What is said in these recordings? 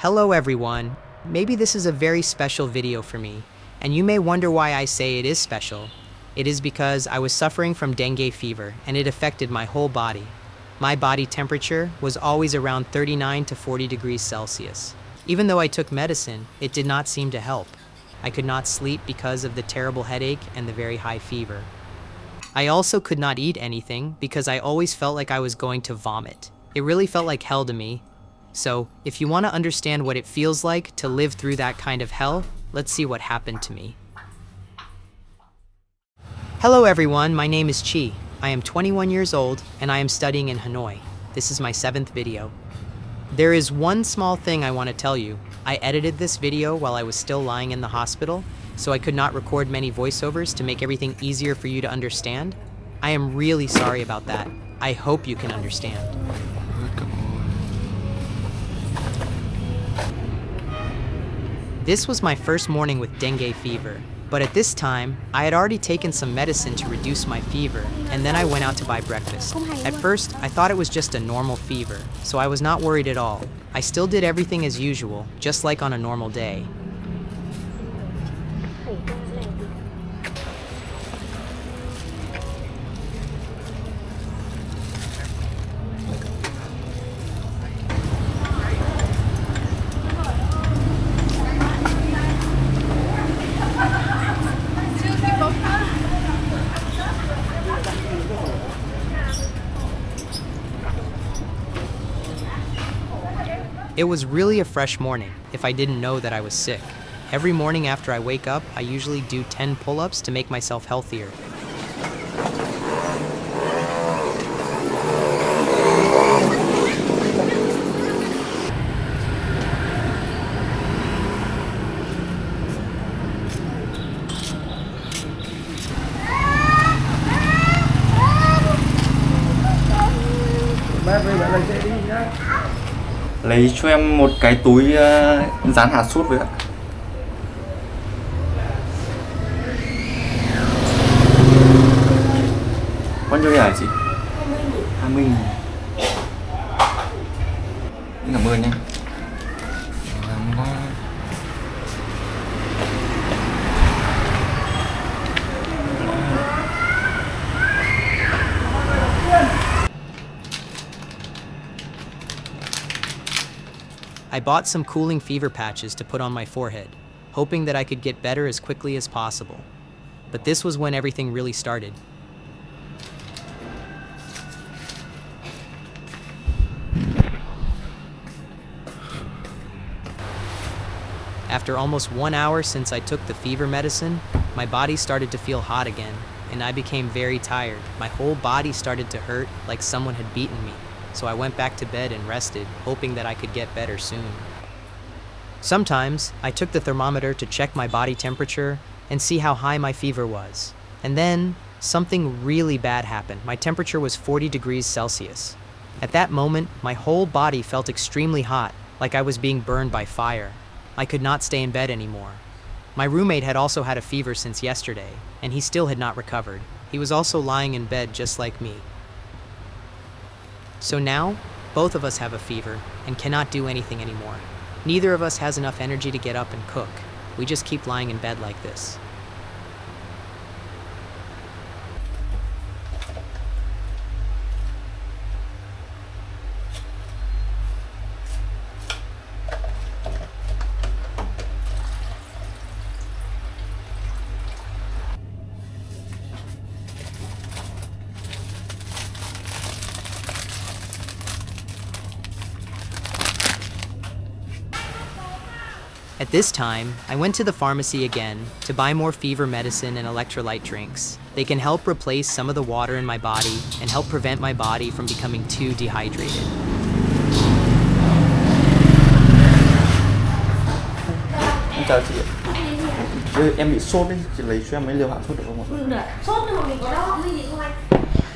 Hello everyone. Maybe this is a very special video for me, and you may wonder why I say it is special. It is because I was suffering from dengue fever and it affected my whole body. My body temperature was always around 39 to 40 degrees Celsius. Even though I took medicine, it did not seem to help. I could not sleep because of the terrible headache and the very high fever. I also could not eat anything because I always felt like I was going to vomit. It really felt like hell to me. So, if you want to understand what it feels like to live through that kind of hell, let's see what happened to me. Hello everyone, my name is Chi. I am 21 years old and I am studying in Hanoi. This is my 7th video. There is one small thing I want to tell you. I edited this video while I was still lying in the hospital, so I could not record many voiceovers to make everything easier for you to understand. I am really sorry about that. I hope you can understand. This was my first morning with dengue fever, but at this time, I had already taken some medicine to reduce my fever, and then I went out to buy breakfast. At first, I thought it was just a normal fever, so I was not worried at all. I still did everything as usual, just like on a normal day. It was really a fresh morning if I didn't know that I was sick. Every morning after I wake up, I usually do 10 pull-ups to make myself healthier. Lấy cho em một cái túi dán hạt sốt với ạ. Bao nhiêu hả chị? 20.000. Cảm ơn nhé. I bought some cooling fever patches to put on my forehead, hoping that I could get better as quickly as possible. But this was when everything really started. After almost 1 hour since I took the fever medicine, my body started to feel hot again, and I became very tired. My whole body started to hurt like someone had beaten me. So I went back to bed and rested, hoping that I could get better soon. Sometimes, I took the thermometer to check my body temperature and see how high my fever was. And then, something really bad happened. My temperature was 40 degrees Celsius. At that moment, my whole body felt extremely hot, like I was being burned by fire. I could not stay in bed anymore. My roommate had also had a fever since yesterday, and he still had not recovered. He was also lying in bed just like me. So now, both of us have a fever and cannot do anything anymore. Neither of us has enough energy to get up and cook. We just keep lying in bed like this. At this time, I went to the pharmacy again to buy more fever medicine and electrolyte drinks. They can help replace some of the water in my body and help prevent my body from becoming too dehydrated. Em chào chị ạ. Em bị sốt đấy, chị lấy cho em mấy liều hạ sốt được không ạ? Được. Sốt nhưng mà mình có đau hay gì không anh?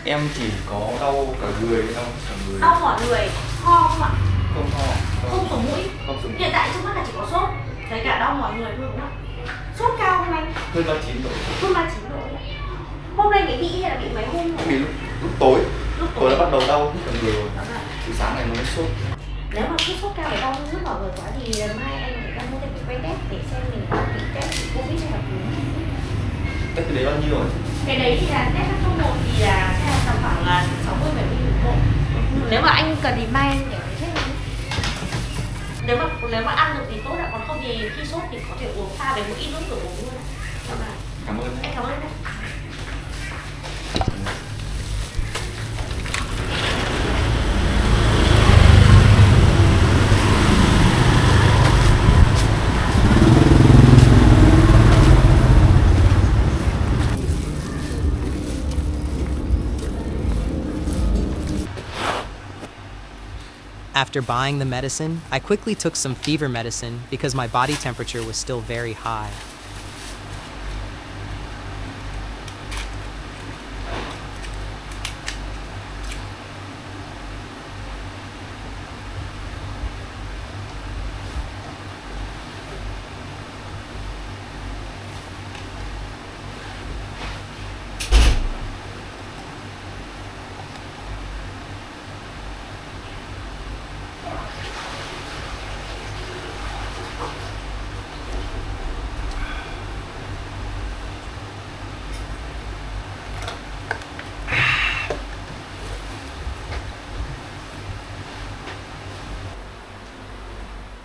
Em chỉ có đau cả người, đau cả người. Đau mỏi người, ho không ạ? Không ho. Không sổ mũi. Không sổ mũi. Hiện tại trước mắt là chỉ có sốt, thấy cả đau mỏi người thôi đúng không? Sốt cao không anh? Hơn 39 độ. Hơn 39 độ. Hôm nay bị hay là bị mấy hôm rồi? Bị lúc tối. Tối đã bắt đầu đau hết cả người rồi. Từ sáng này mới sốt. Nếu mà cứ sốt cao và đau nhức ở người quá thì mai anh phải ra mua thêm cái que test để xem mình có bị test bị Covid hay là cúm. Cái đấy bao nhiêu rồi? Cái đấy thì là test H1 thì là sẽ là tầm khoảng là 60-70 bộ. Nếu mà anh cần thì mai anh để hết luôn. Nếu mà ăn được thì tốt ạ, còn không thì khi sốt thì có thể uống pha với một ít nước rồi uống luôn ạ. Cảm ơn. Anh cảm ơn đấy. After buying the medicine, I quickly took some fever medicine because my body temperature was still very high.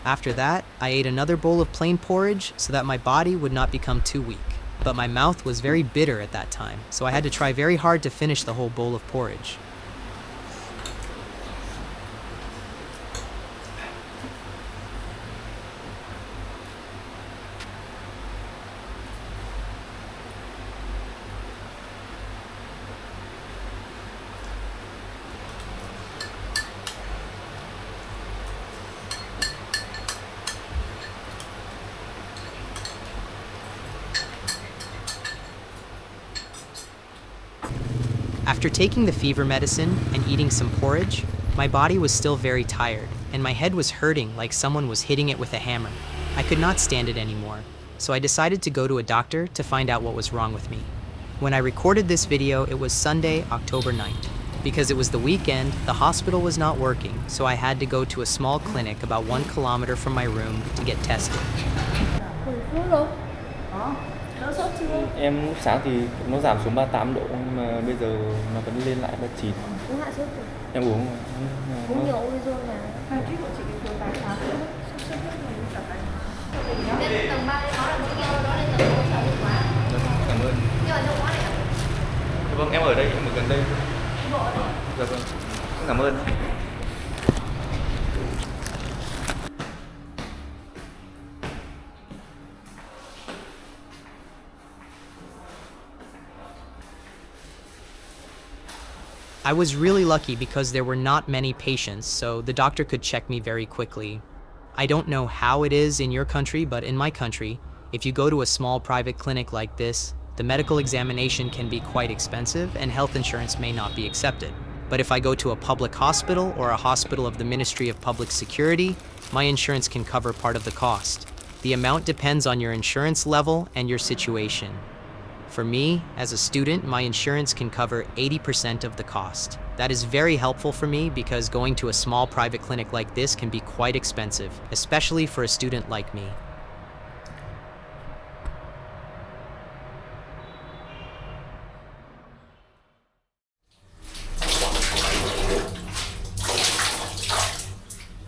After that, I ate another bowl of plain porridge so that my body would not become too weak. But my mouth was very bitter at that time, so I had to try very hard to finish the whole bowl of porridge. After taking the fever medicine and eating some porridge, my body was still very tired, and my head was hurting like someone was hitting it with a hammer. I could not stand it anymore, so I decided to go to a doctor to find out what was wrong with me. When I recorded this video, it was Sunday, October 9th. Because it was the weekend, the hospital was not working, so I had to go to a small clinic about 1 kilometer from my room to get tested. Em lúc sáng thì nó giảm xuống 38 độ nhưng mà bây giờ nó vẫn lên lại 39. Uống hạ sốt rồi. Em uống rồi. Uống nhiều Orezon là. Trước của chị bình thường 88. Lên tầng 3 nó là một kilo đó lên tầng 4 sợ hiệu quả. Cảm ơn. Nhưng mà đâu quá này ạ? Vâng, em ở đây, em ở gần đây. Bộ ở đây. Dạ vâng. Cảm ơn. I was really lucky because there were not many patients, so the doctor could check me very quickly. I don't know how it is in your country, but in my country, if you go to a small private clinic like this, the medical examination can be quite expensive and health insurance may not be accepted. But if I go to a public hospital or a hospital of the Ministry of Public Security, my insurance can cover part of the cost. The amount depends on your insurance level and your situation. For me, as a student, my insurance can cover 80% of the cost. That is very helpful for me because going to a small private clinic like this can be quite expensive, especially for a student like me.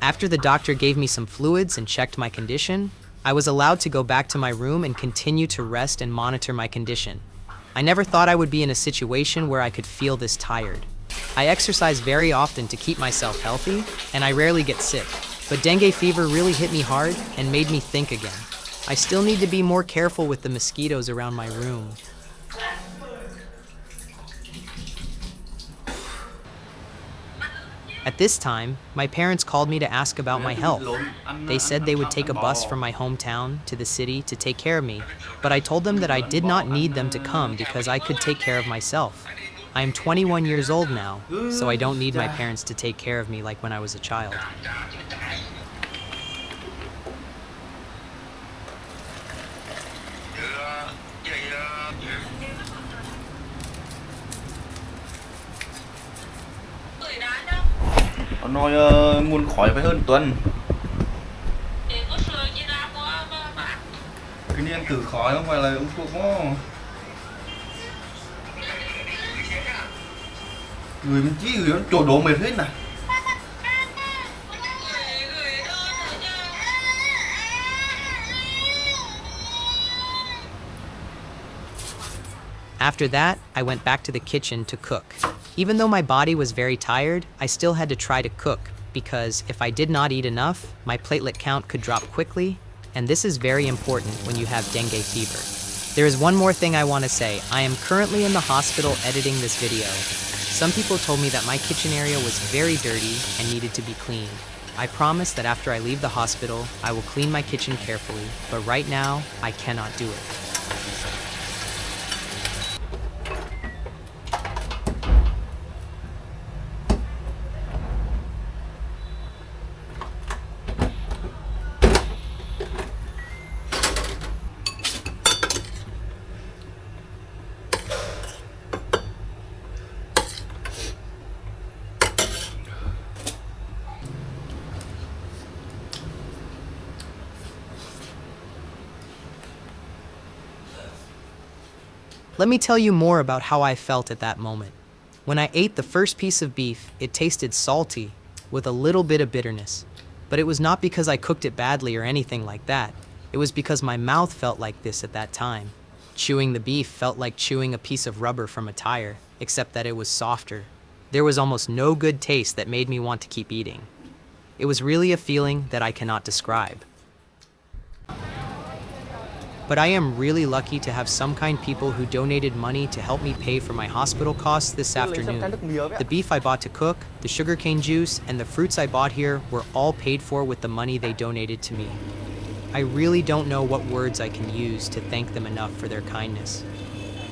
After the doctor gave me some fluids and checked my condition, I was allowed to go back to my room and continue to rest and monitor my condition. I never thought I would be in a situation where I could feel this tired. I exercise very often to keep myself healthy, and I rarely get sick. But dengue fever really hit me hard and made me think again. I still need to be more careful with the mosquitoes around my room. At this time, my parents called me to ask about my health. They said they would take a bus from my hometown to the city to take care of me, but I told them that I did not need them to come because I could take care of myself. I am 21 years old now, so I don't need my parents to take care of me like when I was a child. Nó nói muốn khỏi phải hơn tuần. Cái này ăn thử khỏi không phải là uống thuốc đó. Người mình chỉ gửi chỗ đổ mệt hết này. After that, I went back to the kitchen to cook. Even though my body was very tired, I still had to try to cook because if I did not eat enough, my platelet count could drop quickly, and this is very important when you have dengue fever. There is one more thing I want to say. I am currently in the hospital editing this video. Some people told me that my kitchen area was very dirty and needed to be cleaned. I promise that after I leave the hospital, I will clean my kitchen carefully, but right now, I cannot do it. Let me tell you more about how I felt at that moment. When I ate the first piece of beef, it tasted salty, with a little bit of bitterness. But it was not because I cooked it badly or anything like that. It was because my mouth felt like this at that time. Chewing the beef felt like chewing a piece of rubber from a tire, except that it was softer. There was almost no good taste that made me want to keep eating. It was really a feeling that I cannot describe. But I am really lucky to have some kind people who donated money to help me pay for my hospital costs this afternoon. The beef I bought to cook, the sugarcane juice, and the fruits I bought here were all paid for with the money they donated to me. I really don't know what words I can use to thank them enough for their kindness.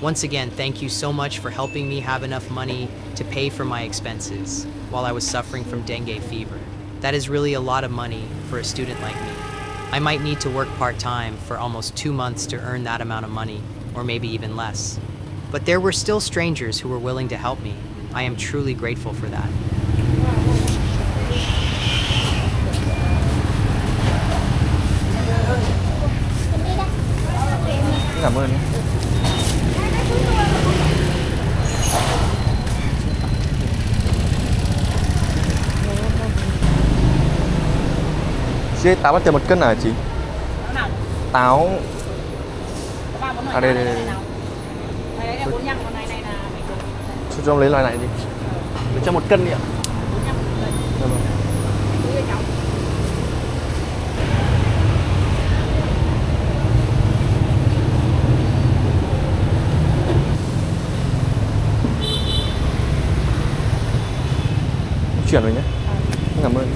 Once again, thank you so much for helping me have enough money to pay for my expenses while I was suffering from dengue fever. That is really a lot of money for a student like me. I might need to work part-time for almost 2 months to earn that amount of money, or maybe even less. But there were still strangers who were willing to help me. I am truly grateful for that. Cảm ơn. Chị ơi, táo bao tiền 1 cân hả chị? Táo. À đây đây đây. Cho em lấy loại này đi. Để cho 1 cân đi ạ. Dạ vâng. Chuyển rồi nhé. Cảm ơn.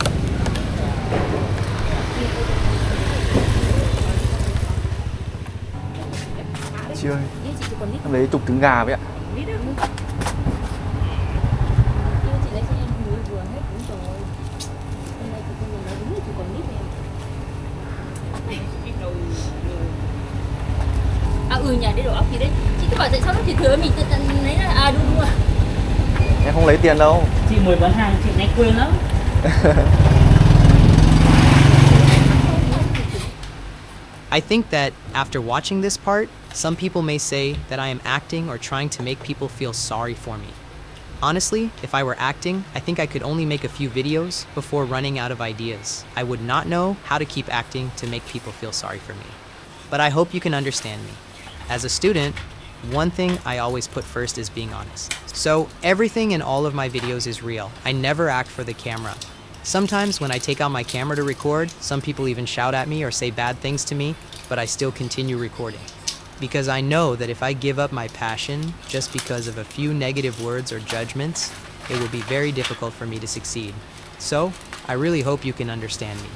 Chị ơi, em lấy chục trứng gà với ạ. Nhà để đồ ốc gì đấy. Chị cứ bảo tại sao nó chỉ thừa mình tự lấy là đúng rồi. Em không lấy tiền đâu. Chị mới bán hàng chị này quên lắm. I think that after watching this part, some people may say that I am acting or trying to make people feel sorry for me. Honestly, if I were acting, I think I could only make a few videos before running out of ideas. I would not know how to keep acting to make people feel sorry for me. But I hope you can understand me. As a student, one thing I always put first is being honest. So everything in all of my videos is real. I never act for the camera. Sometimes when I take out my camera to record, some people even shout at me or say bad things to me, but I still continue recording. Because I know that if I give up my passion just because of a few negative words or judgments, it will be very difficult for me to succeed. So, I really hope you can understand me.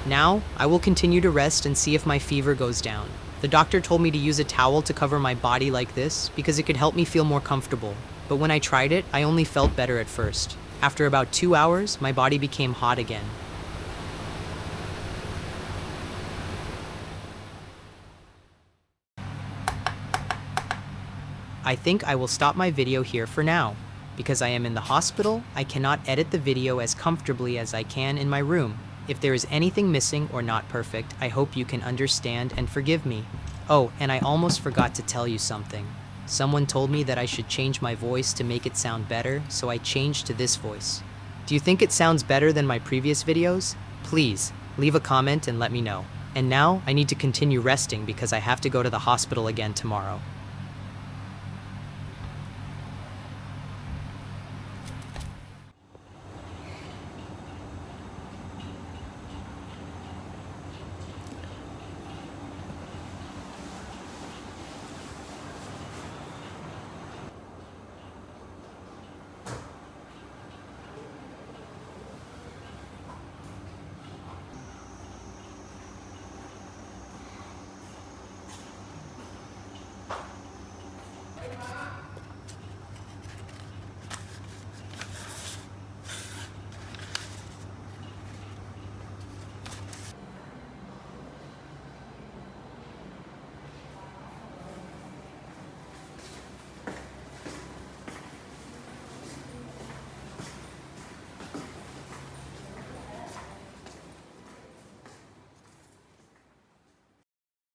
Now, I will continue to rest and see if my fever goes down. The doctor told me to use a towel to cover my body like this because it could help me feel more comfortable. But when I tried it, I only felt better at first. After about 2 hours, my body became hot again. I think I will stop my video here for now. Because I am in the hospital, I cannot edit the video as comfortably as I can in my room. If there is anything missing or not perfect, I hope you can understand and forgive me. Oh, and I almost forgot to tell you something. Someone told me that I should change my voice to make it sound better, so I changed to this voice. Do you think it sounds better than my previous videos? Please, leave a comment and let me know. And now, I need to continue resting because I have to go to the hospital again tomorrow.